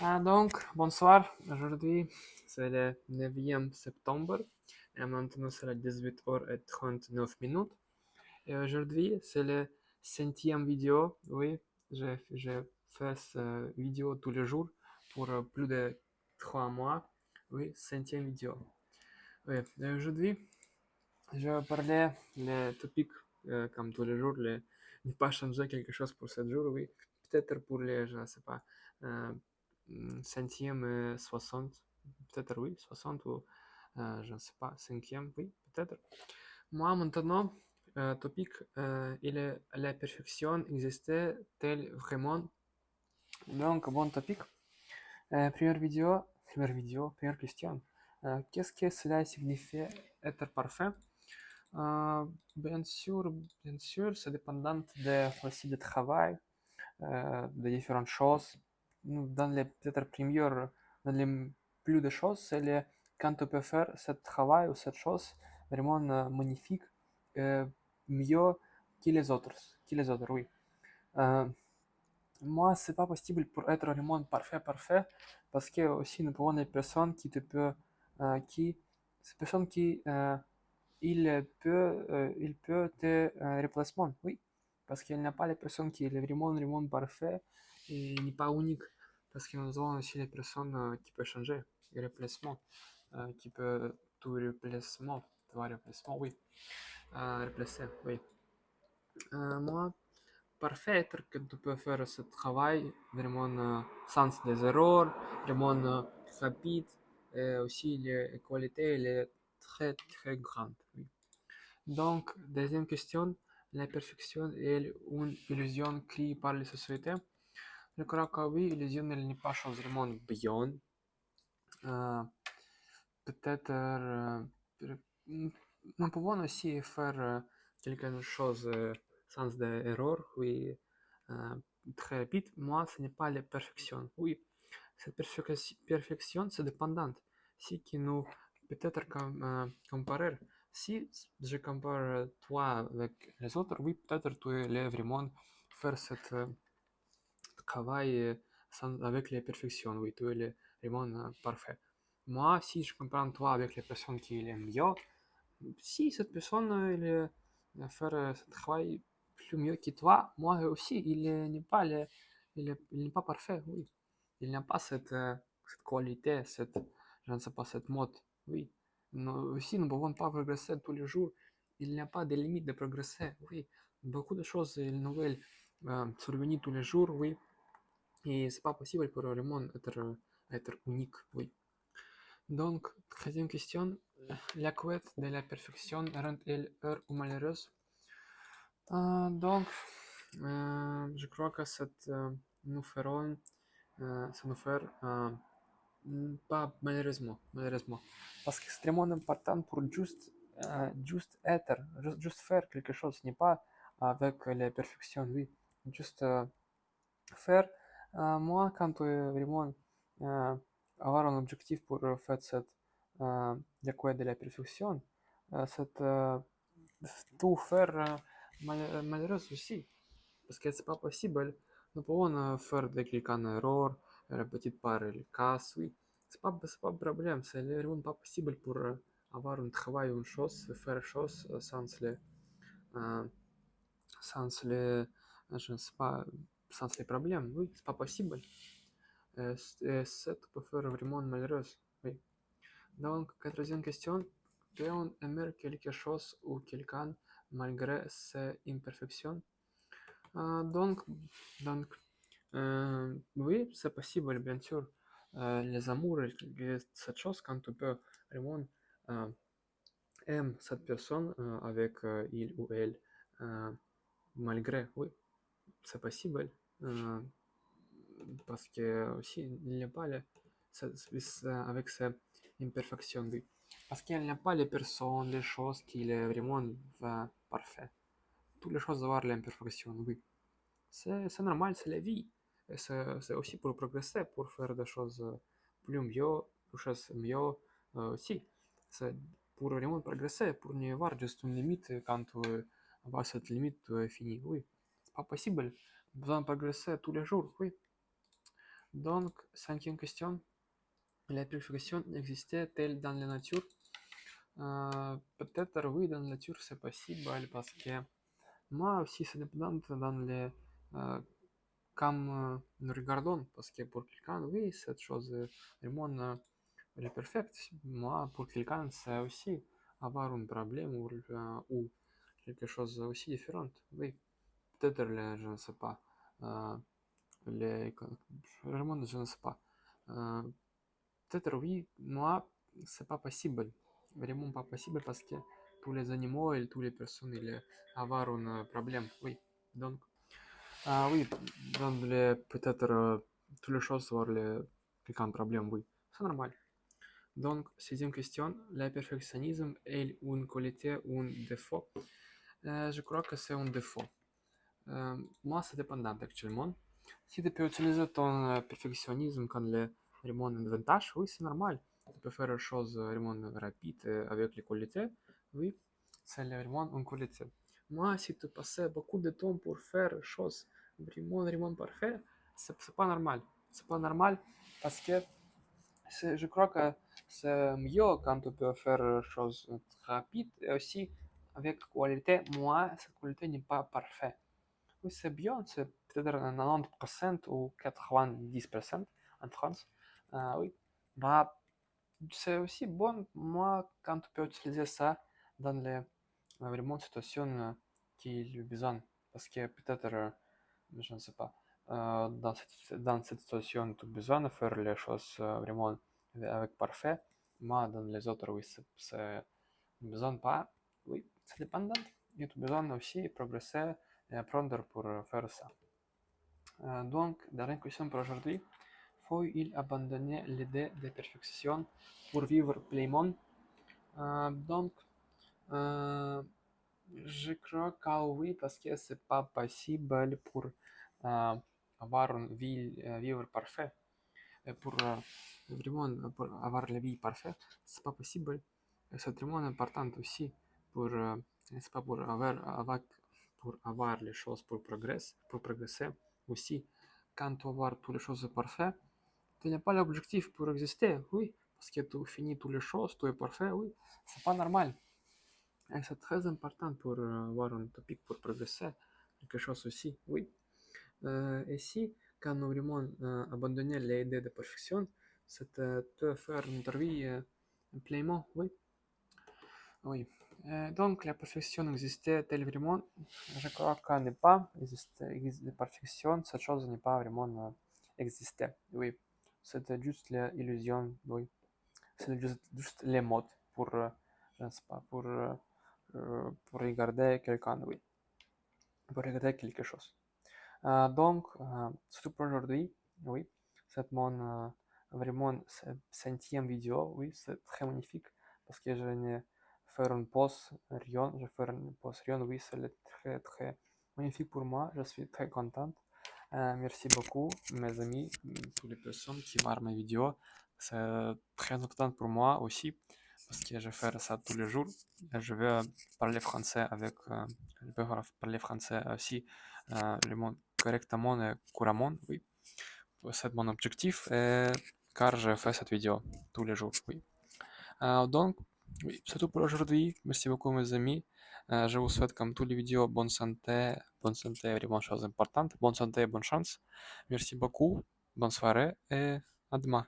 Donc, bonsoir. Aujourd'hui, c'est le 9e septembre. Et maintenant, c'est la 18h39 minutes. Et aujourd'hui, c'est le centième vidéo. Oui, je fais cette vidéo tous les jours pour plus de 3 mois. Oui, centième vidéo. Oui, et aujourd'hui, je vais parler le topic comme tous les jours, ne pas changer quelque chose pour ce jour, oui. Peut-être pour les, je ne sais pas, euh, centième, 60, peut-être oui, 60 ou je ne sais pas, cinquième, oui, peut-être. Moi, maintenant, topic, il est la perfection existait-elle vraiment? Donc, bon topic. Première question. Qu'est-ce que cela signifie être parfait? Euh, bien sûr, c'est dépendant aussi du travail, de différentes choses. Dans les peut-être premières, dans les plus de choses, c'est quand tu peux faire ce travail ou cette chose vraiment magnifique, euh, mieux que les autres, oui. Euh, Moi, c'est pas possible pour être vraiment parfait, parce que aussi nous pouvons des personnes qui te peut, qui, ces personnes qui il peut te remplacement, oui, parce qu'il n'y a pas les personnes qui est vraiment parfait et n'est pas unique, parce que nous avons aussi les personnes qui peuvent changer, les remplacements, qui peut tout remplacement, oui, remplacer, oui. Moi, parfait être que tu peux faire ce travail vraiment sans des erreurs, vraiment rapide, et aussi la qualité elle est très grande, oui. Donc, deuxième question, la perfection est une illusion créée par les sociétés. Je crois que oui, l'illusion elle n'est pas chose vraiment bien. Euh, Peut-être nous pouvons aussi faire quelque chose sans erreur, oui, euh, très rapide. Moi, ce n'est pas la perfection. Oui, cette perfection, c'est dépendant. Si que nous, peut-être comparer, si je compare toi avec les autres, oui, peut-être tu es vraiment faire ce travail avec les perfections, oui, tu es vraiment parfait. Moi, si je compare toi avec les personnes qui l'aiment mieux, si cette personne faire ce travail plus mieux que toi, moi aussi, n'est pas, il n'est pas parfait, oui. Il n'a pas cette qualité, je ne sais pas, cette mode, oui. Aussi, nous ne pouvons pas progresser tous les jours. Il n'y a pas de limite de progresser, oui. Beaucoup de choses nouvelles surviennent tous les jours, oui. Et c'est pas possible pour le monde être unique, oui. Donc, troisième question, la quête de la perfection rend-elle heure ou malheureuse? Donc, je crois que nous ferons, ça nous faire pas malheureusement, parce que c'est extrêmement important pour juste être, juste faire quelque chose, ce n'est pas avec la perfection, oui, juste faire. Moi, quand vraiment euh, avoir un objectif pour faire la quête de la perfection, c'est tout faire malheureusement aussi, parce que c'est pas possible. Nous pouvons faire des clics en erreur, répéter par le cas, oui. C'est pas un problème, c'est vraiment pas possible pour avoir un travail, une chose, faire une chose euh, sans les, je ne sais pas, sans les problèmes, oui, c'est pas possible. C'est peut faire vraiment malheureuse, oui. Donc, quatrième question, peut-on aimer quelque chose ou quelqu'un malgré ses imperfections? Donc, oui, c'est possible, bien sûr. Les amours, cette chose quand tu peux vraiment euh, aimer cette personne avec il ou elle, euh, malgré, oui, c'est possible. Euh, Parce que aussi, il n'y a pas avec ces imperfections, oui. Parce qu'il n'y a pas les personnes, les choses qui est vraiment parfait. Toutes les choses avoir l'imperfection, oui. C'est normal, c'est la vie. Et c'est aussi pour progresser, pour faire des choses plus mieux, des choses mieux aussi. C'est pour vraiment progresser, pour n'y avoir juste une limite quand tu avoir cette limite finie, oui. C'est pas possible. Besoin de progresser tous les jours, oui. Donc, cinquième question. La perfection existe-t-elle dans la nature? Peut-être oui, dans la nature c'est possible parce que moi aussi ça dépend dans les comme nous regardons parce que pour quelqu'un oui cette chose vraiment elle est parfaite. Moi pour quelqu'un c'est aussi avoir un problème ou quelque chose aussi différent. Oui, peut-être je ne sais pas. euh, les, vraiment je ne sais pas. Euh, Peut-être oui, moi, c'est pas possible. Vraiment pas possible parce que tous les animaux et toutes les personnes ils avoir un problème. Oui. Donc, oui, dans les, peut-être toutes les choses avoir quelqu'un problème, oui. C'est normal. Donc, sixième question, le perfectionnisme est une qualité ou un défaut? Je crois que c'est un défaut. Moi, c'est dépendant actuellement. Si tu peux utiliser ton perfectionnisme comme le vraiment un avantage, oui, c'est normal. Tu peux faire les choses vraiment rapides avec les qualités, oui, c'est vraiment une qualité. Moi, si tu passes beaucoup de temps pour faire les choses vraiment parfaites, c'est pas normal. C'est pas normal parce que je crois que c'est mieux quand tu peux faire les choses rapides et aussi avec qualité. Moi, cette qualité n'est pas parfaite. Oui, c'est bien, c'est peut-être 90% ou 90% en France. Oui, bah, c'est aussi bon, moi, quand tu peux utiliser ça dans les vraiment situations qu'il a besoin. Parce que peut-être, je ne sais pas, dans cette situation, tu as besoin de faire les choses vraiment avec parfait. Moi, dans les autres, oui, c'est besoin pas. Oui, c'est dépendant. Et tu as besoin aussi progresser et apprendre pour faire ça. Donc, dernière question pour aujourd'hui. Faut-il abandonner l'idée de perfection pour vivre pleinement? Donc, euh, je crois que oui, parce que c'est pas possible pour euh, avoir une vie, vivre parfait. Et pour vraiment pour avoir la vie parfaite, c'est pas possible. Et c'est vraiment important aussi pour, c'est pas pour avoir les choses pour progresser aussi. Quand tu avoir toutes les choses parfaites, tu n'as pas l'objectif pour exister, oui, parce que tu finis toutes les choses, tu es parfait, oui, c'est pas normal. Et c'est très important pour avoir un topic pour progresser, quelque chose aussi, oui. Et si, quand nous vraiment abandonner l'idée de perfection, c'est te faire notre vie pleinement, oui. Oui. Donc, la perfection existait-elle vraiment? Je crois qu'elle n'est pas. La perfection, cette chose n'est pas vraiment existée. Oui. C'était juste l'illusion, oui. C'est juste les modes pour, je ne sais pas, pour regarder quelqu'un, oui. Pour regarder quelque chose. Donc, c'est tout pour aujourd'hui. Oui, c'est mon vraiment centième vidéo. Oui, c'est très magnifique parce que je n'ai fait une pause rien. Je fais une pause rien. Oui, c'est très magnifique pour moi. Je suis très contente. Merci beaucoup, mes amis, toutes les personnes qui voient mes vidéos. C'est très important pour moi aussi parce que je fais ça tous les jours. Je veux parler français avec, je veux parler français aussi le monde correctement et couramment, oui. C'est mon objectif, car je fais cette vidéo tous les jours, oui. Donc, oui, c'est tout pour aujourd'hui. Merci beaucoup, mes amis. Je vous souhaite, comme toutes les vidéos, bonne santé, vraiment chose importante, bonne santé et bonne chance. Merci beaucoup, bonne soirée et à demain.